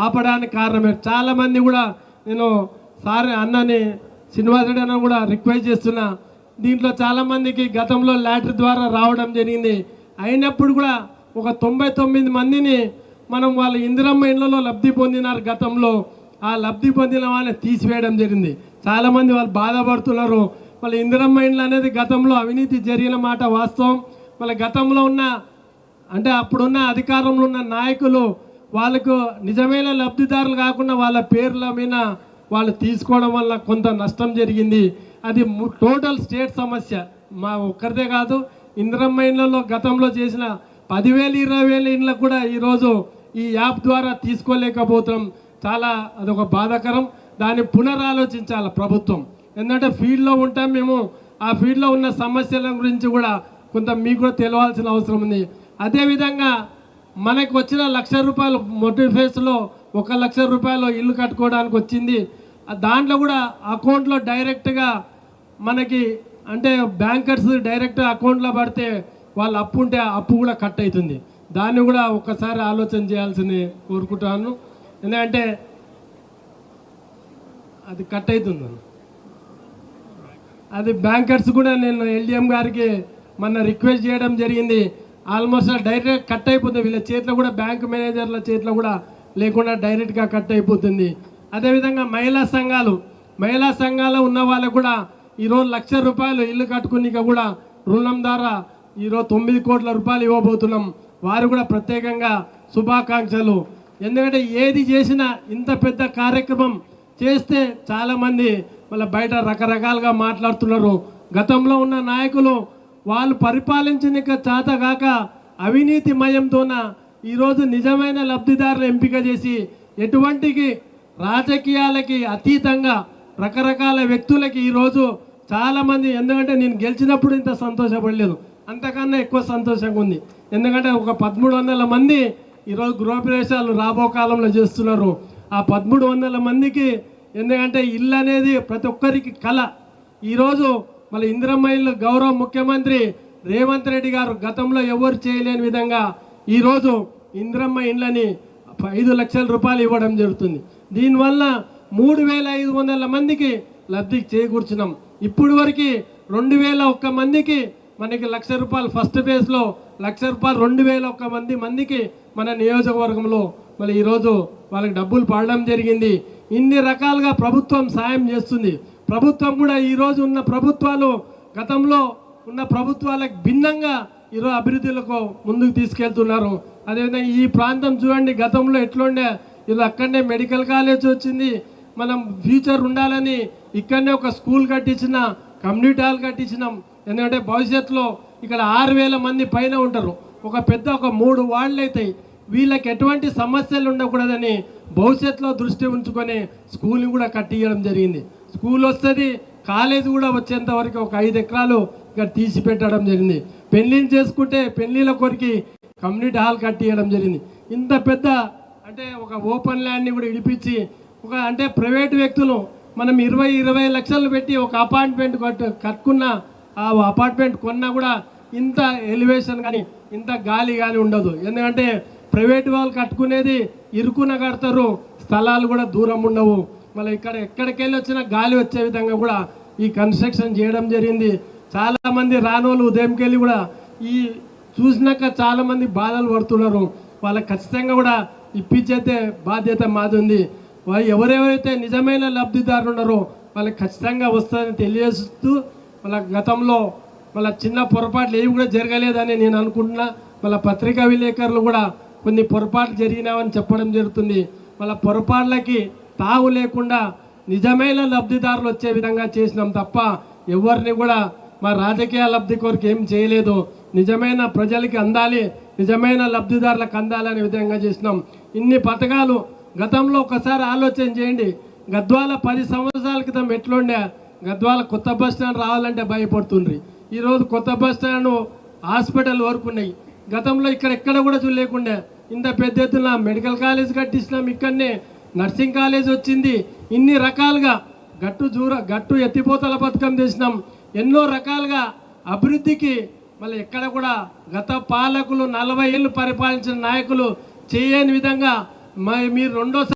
ఆపడానికి కారణమే. చాలామంది కూడా నేను సార్ అన్నని శ్రీనివాసరెడ్డి అన్న కూడా రిక్వెస్ట్ చేస్తున్నా. దీంట్లో చాలామందికి గతంలో లాటరీ ద్వారా రావడం జరిగింది. అయినప్పుడు కూడా ఒక 99 మందిని మనం వాళ్ళ ఇందిరమ్మ ఇళ్లలో లబ్ధి పొందినారు. గతంలో ఆ లబ్ధి పొందిన వాళ్ళని తీసివేయడం జరిగింది. చాలామంది వాళ్ళు బాధపడుతున్నారు. వాళ్ళ ఇందిరమ్మ ఇండ్లు అనేది గతంలో అవినీతి జరిగిన మాట వాస్తవం. వాళ్ళ గతంలో ఉన్న అంటే అప్పుడున్న అధికారంలో ఉన్న నాయకులు వాళ్ళకు నిజమైన లబ్ధిదారులు కాకుండా వాళ్ళ పేర్ల మీద వాళ్ళు తీసుకోవడం వల్ల కొంత నష్టం జరిగింది. అది టోటల్ స్టేట్ సమస్య, మా ఒక్కరిదే కాదు. ఇందిరమ్మ ఇండ్లలో గతంలో చేసిన 10,000 20,000 ఇండ్లకు కూడా ఈరోజు ఈ యాప్ ద్వారా తీసుకోలేకపోతున్నాం. చాలా అదొక బాధాకరం. దాన్ని పునరాలోచించాలి ప్రభుత్వం. ఎందుకంటే ఫీల్డ్లో ఉంటాం మేము, ఆ ఫీల్డ్లో ఉన్న సమస్యల గురించి కూడా కొంత మీకు కూడా తెలియాల్సిన అవసరం ఉంది. అదేవిధంగా మనకు వచ్చిన ₹1,00,000 మొదటి ఫేజ్లో 1,00,000 రూపాయలు ఇల్లు కట్టుకోవడానికి వచ్చింది. దాంట్లో కూడా అకౌంట్లో డైరెక్ట్గా మనకి అంటే బ్యాంకర్స్ డైరెక్ట్ అకౌంట్లో పడితే వాళ్ళు అప్పు ఉంటే అప్పు కూడా కట్ అవుతుంది. దాన్ని కూడా ఒక్కసారి ఆలోచన చేయాల్సింది కోరుకుంటాను. ఎందుకంటే అది కట్ అవుతుంది. అది బ్యాంకర్స్ కూడా నేను ఎల్డిఎం గారికి మొన్న రిక్వెస్ట్ చేయడం జరిగింది. ఆల్మోస్ట్ డైరెక్ట్ కట్ అయిపోతుంది. వీళ్ళ చేతిలో కూడా బ్యాంక్ మేనేజర్ల చేతిలో కూడా లేకుండా డైరెక్ట్గా కట్ అయిపోతుంది. అదేవిధంగా మహిళా సంఘాలు ఉన్న వాళ్ళకు కూడా ఈరోజు ₹1,00,000 ఇల్లు కట్టుకునిక కూడా రుణం ద్వారా ఈరోజు 9 కోట్ల రూపాయలు ఇవ్వబోతున్నాం. వారు కూడా ప్రత్యేకంగా శుభాకాంక్షలు. ఎందుకంటే ఏది చేసినా ఇంత పెద్ద కార్యక్రమం చేస్తే చాలామంది మళ్ళీ బయట రకరకాలుగా మాట్లాడుతున్నారు. గతంలో ఉన్న నాయకులు వాళ్ళు పరిపాలించిన చేతగాక అవినీతి మయంతోన ఈరోజు నిజమైన లబ్ధిదారులు ఎంపిక చేసి ఎటువంటి రాజకీయాలకి అతీతంగా రకరకాల వ్యక్తులకి ఈరోజు చాలామంది, ఎందుకంటే నేను గెలిచినప్పుడు ఇంత సంతోషపడలేదు, అంతకన్నా ఎక్కువ సంతోషంగా ఉంది. ఎందుకంటే ఒక 1,300 మంది ఈరోజు గృహప్రవేశాలు రాబో కాలంలో చేస్తున్నారు. ఆ 1,300 మందికి ఎందుకంటే ఇల్లు అనేది ప్రతి ఒక్కరికి కళ. ఈరోజు మళ్ళీ ఇందిరమ్మ ఇల్లు గౌరవ ముఖ్యమంత్రి రేవంత్ రెడ్డి గారు గతంలో ఎవరు చేయలేని విధంగా ఈరోజు ఇందిరమ్మ ఇండ్లని 5 లక్షల రూపాయలు ఇవ్వడం జరుగుతుంది. దీనివల్ల 3,500 మందికి లబ్ధి చేకూర్చున్నాం. ఇప్పుడు వరకు 2,001 మందికి మనకి ₹1,00,000 ఫస్ట్ ఫేజ్లో ₹1,00,000 2,001 మందికి మన నియోజకవర్గంలో మళ్ళీ ఈరోజు వాళ్ళకి డబ్బులు పడడం జరిగింది. ఇన్ని రకాలుగా ప్రభుత్వం సాయం చేస్తుంది. ప్రభుత్వం కూడా ఈరోజు ఉన్న ప్రభుత్వాలు గతంలో ఉన్న ప్రభుత్వాలకు భిన్నంగా ఈరోజు అభివృద్ధిలకు ముందుకు తీసుకెళ్తున్నారు. అదేవిధంగా ఈ ప్రాంతం చూడండి, గతంలో ఎట్లుండే ఈరోజు అక్కడనే మెడికల్ కాలేజ్ వచ్చింది. మనం ఫ్యూచర్ ఉండాలని ఇక్కడనే ఒక స్కూల్ కట్టించిన, కమ్యూనిటీ హాల్ కట్టించినాం. ఎందుకంటే భవిష్యత్తులో ఇక్కడ 6,000 మంది పైన ఉంటారు. ఒక 3 వార్డులు అవుతాయి. వీళ్ళకి ఎటువంటి సమస్యలు ఉండకూడదని భవిష్యత్తులో దృష్టి ఉంచుకొని స్కూల్ని కూడా కట్టించడం జరిగింది. స్కూల్ వస్తుంది, కాలేజ్ కూడా వచ్చేంత వరకు ఒక 5 ఎకరాలు ఇక్కడ తీసి పెట్టడం జరిగింది. పెళ్ళిళ్ళు చేసుకుంటే పెళ్ళిళ్ళ కొరికి కమ్యూనిటీ హాల్ కట్టియడం జరిగింది. ఇంత పెద్ద అంటే ఒక ఓపెన్ ల్యాండ్ని కూడా ఇడిపించి ఒక అంటే ప్రైవేటు వ్యక్తులు మనం 20 లక్షలు పెట్టి ఒక అపార్ట్మెంట్ కట్టుకున్న ఆ అపార్ట్మెంట్ కొన్నా కూడా ఇంత ఎలివేషన్ కానీ ఇంత గాలి కానీ ఉండదు. ఎందుకంటే ప్రైవేట్ వాళ్ళు కట్టుకునేది ఇరుకున కడతారు, స్థలాలు కూడా దూరం ఉండవు. మళ్ళీ ఇక్కడ ఎక్కడికెళ్ళి వచ్చినా గాలి వచ్చే విధంగా కూడా ఈ కన్స్ట్రక్షన్ చేయడం జరిగింది. చాలామంది రానోళ్ళు ఉదయంకి వెళ్ళి కూడా ఈ చూసినాక చాలామంది బాధలు పడుతున్నారు. వాళ్ళకి ఖచ్చితంగా కూడా ఇప్పించేదే బాధ్యత మాది ఉంది. వాళ్ళు ఎవరెవరైతే నిజమైన లబ్ధిదారులు ఉన్నారో వాళ్ళకి ఖచ్చితంగా వస్తుందని తెలియజేస్తూ, వాళ్ళ గతంలో వాళ్ళ చిన్న పొరపాట్లు ఏవి కూడా జరగలేదని నేను అనుకుంటున్నా. వాళ్ళ పత్రికా విలేకరులు కూడా కొన్ని పొరపాట్లు జరిగినావని చెప్పడం జరుగుతుంది. వాళ్ళ పొరపాట్లకి తావు లేకుండా నిజమైన లబ్ధిదారులు వచ్చే విధంగా చేసినాం తప్ప ఎవరిని కూడా మా రాజకీయ లబ్ధి కొరకు ఏం చేయలేదు. నిజమైన ప్రజలకి అందాలి, నిజమైన లబ్ధిదారులకు అందాలనే విధంగా చేసినాం. ఇన్ని పథకాలు గతంలో ఒకసారి ఆలోచన చేయండి. గద్వాల 10 సంవత్సరాల క్రితం ఎట్లుండే, గద్వాల కొత్త బస్ స్టాండ్ రావాలంటే భయపడుతుండ్రి. ఈరోజు కొత్త బస్ స్టాండ్, హాస్పిటల్ వరకు ఉన్నాయి. గతంలో ఎక్కడ కూడా చూడలేకుండే ఇంత పెద్ద ఎత్తున మెడికల్ కాలేజ్ కట్టించినాం. ఇక్కడనే నర్సింగ్ కాలేజ్ వచ్చింది. ఇన్ని రకాలుగా గట్టు ఎత్తిపోతల పథకం చేసినాం. ఎన్నో రకాలుగా అభివృద్ధికి మళ్ళీ ఎక్కడ కూడా గత పాలకులు 40 ఏళ్ళు పరిపాలించిన నాయకులు చేయని విధంగా మీరు రెండోసారి